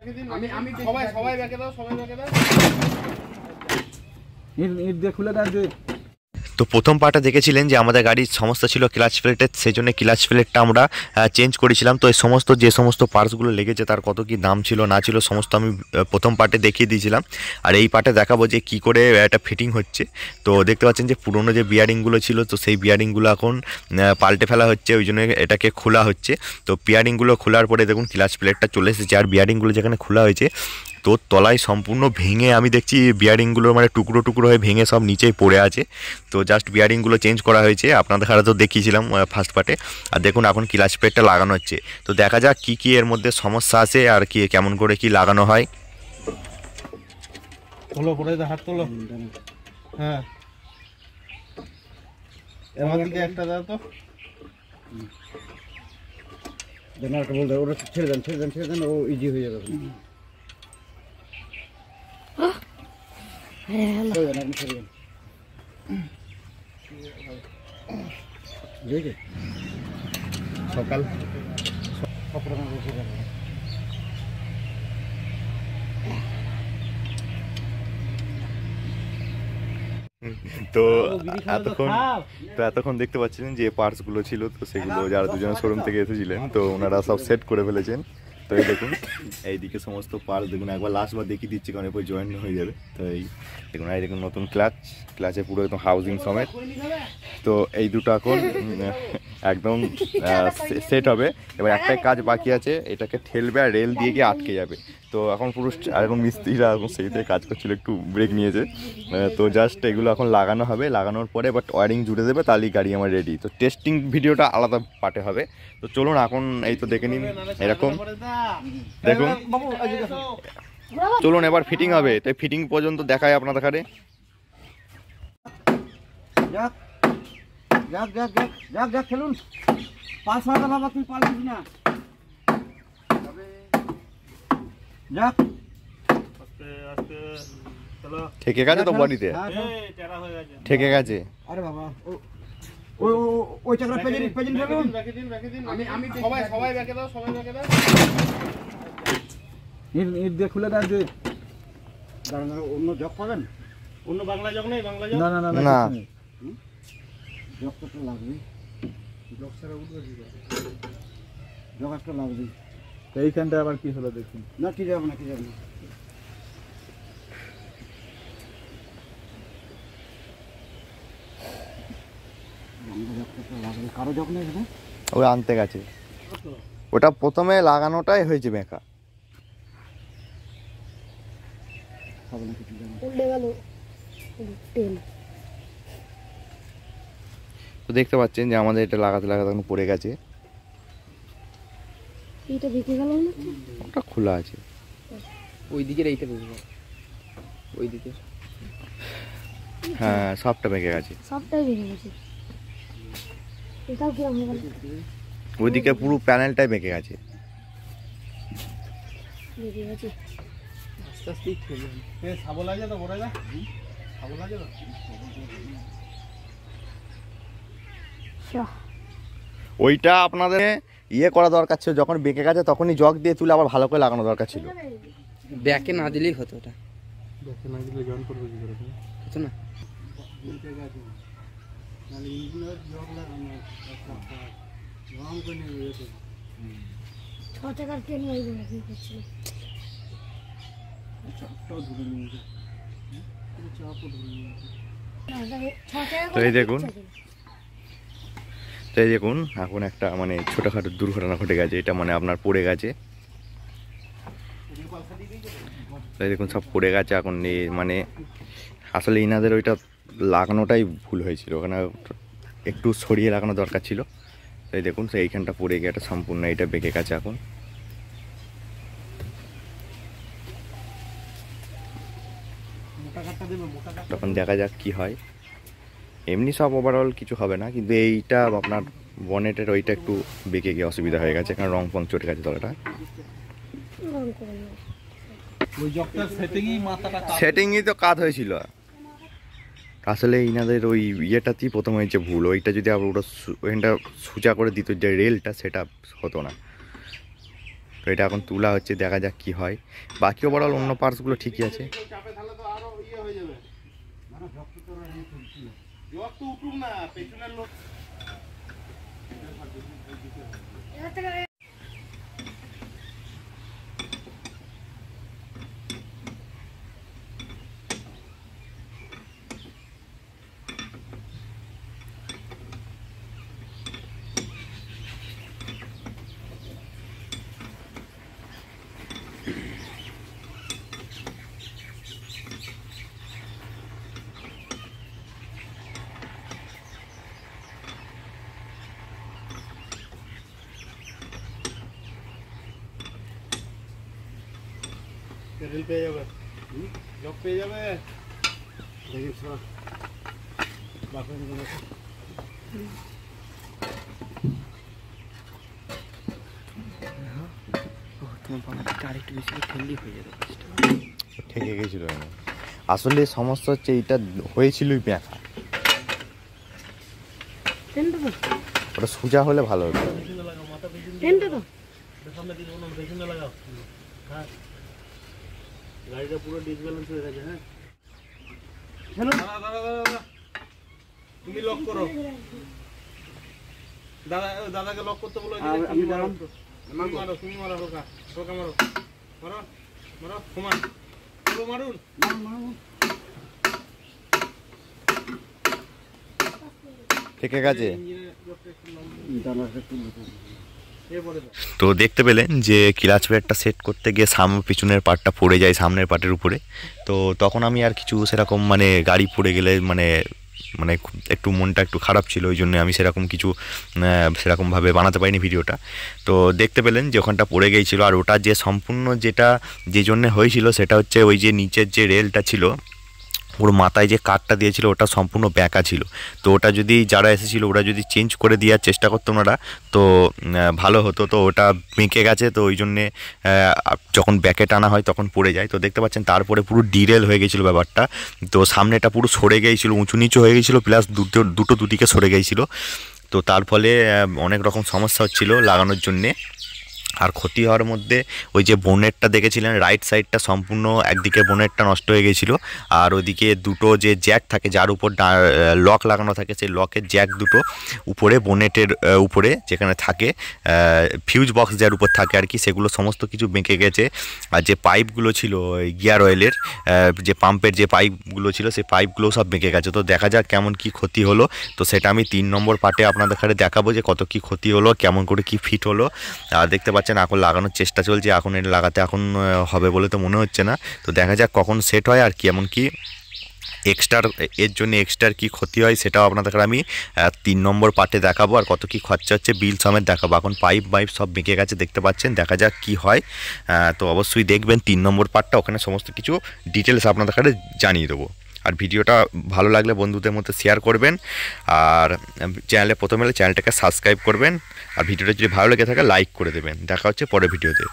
আমি আমি সবাই সবাই ব্যাকে দাও, সবাই ব্যাকে দাও। ইট দিয়ে খুলে দেন যে। তো প্রথম পার্টে দেখেছিলেন যে আমাদের গাড়ির সমস্যা ছিল ক্লাচ প্লেটের, সেই জন্য ক্লাচ প্লেটটা আমরা চেঞ্জ করেছিলাম। তো এই সমস্ত যে সমস্ত পার্টসগুলো লেগেছে তার কত কি দাম ছিল না ছিল সমস্ত আমি প্রথম পার্টে দেখিয়ে দিয়েছিলাম। আর এই পার্টে দেখাবো যে কী করে এটা ফিটিং হচ্ছে। তো দেখতে পাচ্ছেন যে পুরনো যে বিয়ারিংগুলো ছিল, তো সেই বিয়ারিংগুলো এখন পাল্টে ফেলা হচ্ছে, ওই জন্য এটাকে খোলা হচ্ছে। তো বিয়ারিংগুলো খোলার পরে দেখুন ক্লাচ প্লেটটা চলে এসেছে। আর বিয়ারিংগুলো যেখানে খোলা হয়েছে তো তলায় সম্পূর্ণ ভেঙে আমি দেখছি বিয়ারিংগুলো মানে টুকরো টুকরো হয়ে ভেঙে সব নিচেই পড়ে আছে। তো জাস্ট বিয়ারিংগুলো চেঞ্জ করা হয়েছে, আপনাদের হাতে তো দেখিয়েছিলাম ফার্স্ট পার্টে। আর দেখুন এখন ক্লাচ প্লেটটা লাগানো হচ্ছে। তো দেখা যাক কী কী এর মধ্যে সমস্যা আছে আর কি কেমন করে কি লাগানো হয়। তোলো পরে হাত তোলো। হ্যাঁ এবার দিকে একটা দাও তো। একটা বলতে ওটা ছেড়ে দেন ছেড়ে দেন ছেড়ে দেন, ও ইজি হয়ে যাবে। সকাল তো এতক্ষণ দেখতে পাচ্ছিলেন যে পার্টসগুলো ছিল, তো সেগুলো যারা দুজনে শোরুম থেকে এসেছিলেন তো ওনারা সব সেট করে ফেলেছেন। তো এই দেখুন এইদিকে সমস্ত পার্টস দেখুন, একবার লাস্টবার দেখিয়ে দিচ্ছি কারণ এরপর জয়েন্ট হয়ে যাবে। তো এই দেখুন নতুন ক্লাচে পুরো একদম হাউজিং সমেত। তো এই দুটো এখন একদম সেট হবে। এবার একটাই কাজ বাকি আছে, এটাকে ঠেলবে আর রেল দিয়ে গিয়ে আটকে যাবে। তো এখন পুরো এখন মিস্ত্রিরা এখন সেইতে কাজ করছিল, একটু ব্রেক নিয়েছে। তো জাস্ট এগুলো এখন লাগানো হবে, লাগানোর পরে বাট ওয়ারিং জুড়ে দেবে, তাহলেই গাড়ি আমার রেডি। তো টেস্টিং ভিডিওটা আলাদা পার্টে হবে। তো চলুন এখন এই তো দেখে নিন এরকম দেখুন। চলুন এবার ফিটিং হবে, তাই ফিটিং পর্যন্ত দেখায় আপনাদের কাছে। খেলুন পাঁচ মাথা বাবা, তুই পারবি না। যাক ঠেকে গেছে তো বডিতে, ঠেকে গেছে। আরে বাবা ওই চাকরা পেজেন পেজেন ফেলুন। আমি আমি সবাই সবাই ব্যাকে দাও, সবাই ব্যাকে দাও। ইট দিয়ে খুলে দেন যে। অন্য জগ পাবেন? অন্য বাংলা জগ নেই? বাংলা জগ না না না না, জগ তো লাগবে। জগ ছাড়া উঠবে কি করে? জগ একটা লাগবে। এইখানটা আবার কি হলো দেখুন। না কি যাবে না, কি যাবে না। কারো জগ নেই এখানে, ওই আনতে গেছে। ওটা প্রথমে লাগানোটাই হয়েছে বেঁকা। তো দেখতে পাচ্ছেন যে আমাদের এটা লাগাতে লাগাতে এখন পড়ে গেছে। এইটা বেঁকে গেল না, ওটা খোলা আছে। ওই দিকের এইটা বেঁকে গেল, ওই দিকে হ্যাঁ সবটা বেঁকে গেছে, সবটাই ভেঙে গেছে। এটাও কি হয়ে গেল? ওইদিকে পুরো প্যানেলটাই বেঁকে গেছে। বেঁকে গেছে। আস্তে আস্তেই খেলে সাবল আছে তো বড় যা, সাবল আছে তো। ওইটা আপনাদের ইয়ে করা দরকার ছিল, যখন বেঁকে গেছে তখনই জগ দিয়ে তুলে আবার ভালো করে লাগানো দরকার ছিল। ব্যাকে না দিলেই হতো, ওটা ব্যাকে না দিলে জয়েন করবে কি করে? হতো না। ছ টাকার ট্রেন হয়ে গেল কি করছিল? তো এই দেখুন, তো এই দেখুন এখন একটা মানে ছোটোখাটো দুর্ঘটনা ঘটে গেছে। এটা মানে আপনার পড়ে গেছে, তাই দেখুন সব পড়ে গেছে এখন। মানে আসলে ইনাদের ওইটা লাগানোটাই ভুল হয়েছিল, ওখানে একটু সরিয়ে লাগানো দরকার ছিল। তাই দেখুন তো এইখানটা পড়ে গিয়ে একটা সম্পূর্ণ এটা বেঁকে গেছে এখন। তখন দেখা যাক কি হয়। এমনি সব ওভারঅল কিছু হবে না, কিন্তু এইটা আপনার বনেটের ওইটা একটু বেঁকে গিয়ে অসুবিধা হয়ে গেছে, কারণ রং ফং চটে গেছে তলাটা। ওই জগটার সেটিংই মাথাটা সেটিংই তো কাজ হয়েছিল। আসলে ইনাদের ওই ইয়েটাতেই প্রথম হয়েছে ভুল। ওইটা যদি আবার ওটা ওইখানটা সোজা করে দিত যে রেলটা, সেটা হতো না। তো এটা এখন তোলা হচ্ছে, দেখা যাক কি হয়। বাকি ওভারঅল অন্য পার্টসগুলো ঠিকই আছে। চাপে তাহলে তো আরো ইয়ে হয়ে যাবে। জগ তো উঠুক না, পেছনের লোক এবার থেকে রেল পেয়ে যাবে, জগ পেয়ে যাবে। দেখি সব বাপের দিকে তোমার বাবাটা আরেকটু বেশি ঠেললেই হয়ে যাবে কাজটা। ঠেকে গেছিলো। আসলে সমস্যা হচ্ছে এইটা হয়েছিলই ব্যাঁকা, টেনটা তো ওটা সোজা হলে ভালো হতো। টেনটা তো সামনে দিকে কোনো পেছনে লাগাও। হ্যাঁ, গাড়িটা পুরো ডিসব্যালেন্স হয়ে গেছে। হ্যাঁ, দাদা দাদা দাদা দাদা, তুমি লক করো। দাদা, দাদাকে লক করতে বলো। আমি দাঁড়ান। তুমি মারো হালকা হালকা, মারো মারো মারো, সমান পুরো মারুন। ঠেকে গেছে। জানাটা তুলতে এরপরে তো দেখতে পেলেন যে ক্লাচ প্লেটটা সেট করতে গিয়ে পিছনের পার্টটা পড়ে যায় সামনের পার্টের উপরে। তো তখন আমি আর কিছু সেরকম মানে গাড়ি পড়ে গেলে মানে মানে একটু মনটা একটু খারাপ ছিল, ওই জন্য আমি সেরকম কিছু সেরকমভাবে বানাতে পারিনি ভিডিওটা। তো দেখতে পেলেন যে ওখানটা পড়ে গিয়েছিলো। আর ওটা যে সম্পূর্ণ যেটা যে জন্যে হয়েছিল সেটা হচ্ছে ওই যে নিচের যে রেলটা ছিল ওর মাথায় যে কাঠটা দিয়েছিল ওটা সম্পূর্ণ ব্যাঁকা ছিল। তো ওটা যদি যারা এসেছিলো ওরা যদি চেঞ্জ করে দেওয়ার চেষ্টা করতো ওনারা তো ভালো হতো। তো ওটা বেঁকে গেছে, তো ওই জন্যে যখন ব্যাকে টানা হয় তখন পড়ে যায়। তো দেখতে পাচ্ছেন তারপরে পুরো ডিরেল হয়ে গেছিলো ব্যাপারটা। তো সামনেটা পুরো সরে গিয়েছিলো, উঁচু নিচু হয়ে গেছিলো, প্লাস দুদিকে সরে গিয়েছিলো। তো তার ফলে অনেক রকম সমস্যা হচ্ছিলো লাগানোর জন্যে। আর ক্ষতি হওয়ার মধ্যে ওই যে বোনেটটা দেখেছিলেন রাইট সাইডটা সম্পূর্ণ একদিকে বোনেটটা নষ্ট হয়ে গেছিলো। আর ওইদিকে দুটো যে জ্যাক থাকে যার উপর লক লাগানো থাকে সেই লকের জ্যাক দুটো উপরে বোনেটের উপরে যেখানে থাকে ফিউজ বক্স যার উপর থাকে আর কি, সেগুলো সমস্ত কিছু বেঁকে গেছে। আর যে পাইপগুলো ছিল গিয়ার অয়েলের যে পাম্পের যে পাইপগুলো ছিল সেই পাইপগুলো সব বেঁকে গেছে। তো দেখা যাক কেমন কি ক্ষতি হলো। তো সেটা আমি 3 নম্বর পার্টে আপনাদের কাছে দেখাবো যে কত কি ক্ষতি হলো, কেমন করে কি ফিট হলো। আর দেখতে পাচ্ছেন এখন লাগানোর চেষ্টা চলছে, এখন এটা লাগাতে এখন হবে বলে তো মনে হচ্ছে না। তো দেখা যাক কখন সেট হয় আর কেমন কি এক্সট্রার এর জন্য এক্সট্রার কি ক্ষতি হয় সেটাও আপনাদের আমি 3 নম্বর পার্টে দেখাবো। আর কত কি খরচা হচ্ছে বিল সমেত দেখাবো। এখন পাইপ সব বেঁকে গেছে দেখতে পাচ্ছেন, দেখা যাক কি হয়। তো অবশ্যই দেখবেন 3 নম্বর পার্টটা, ওখানে সমস্ত কিছু ডিটেলস আপনাদের কাছে জানিয়ে দেবো। আর ভিডিওটা ভালো লাগলে বন্ধুদের মধ্যে শেয়ার করবেন। আর চ্যানেলে প্রথমে এলে চ্যানেলটাকে সাবস্ক্রাইব করবেন। আর ভিডিওটা যদি ভালো লেগে থাকে লাইক করে দেবেন। দেখা হচ্ছে পরের ভিডিওতে।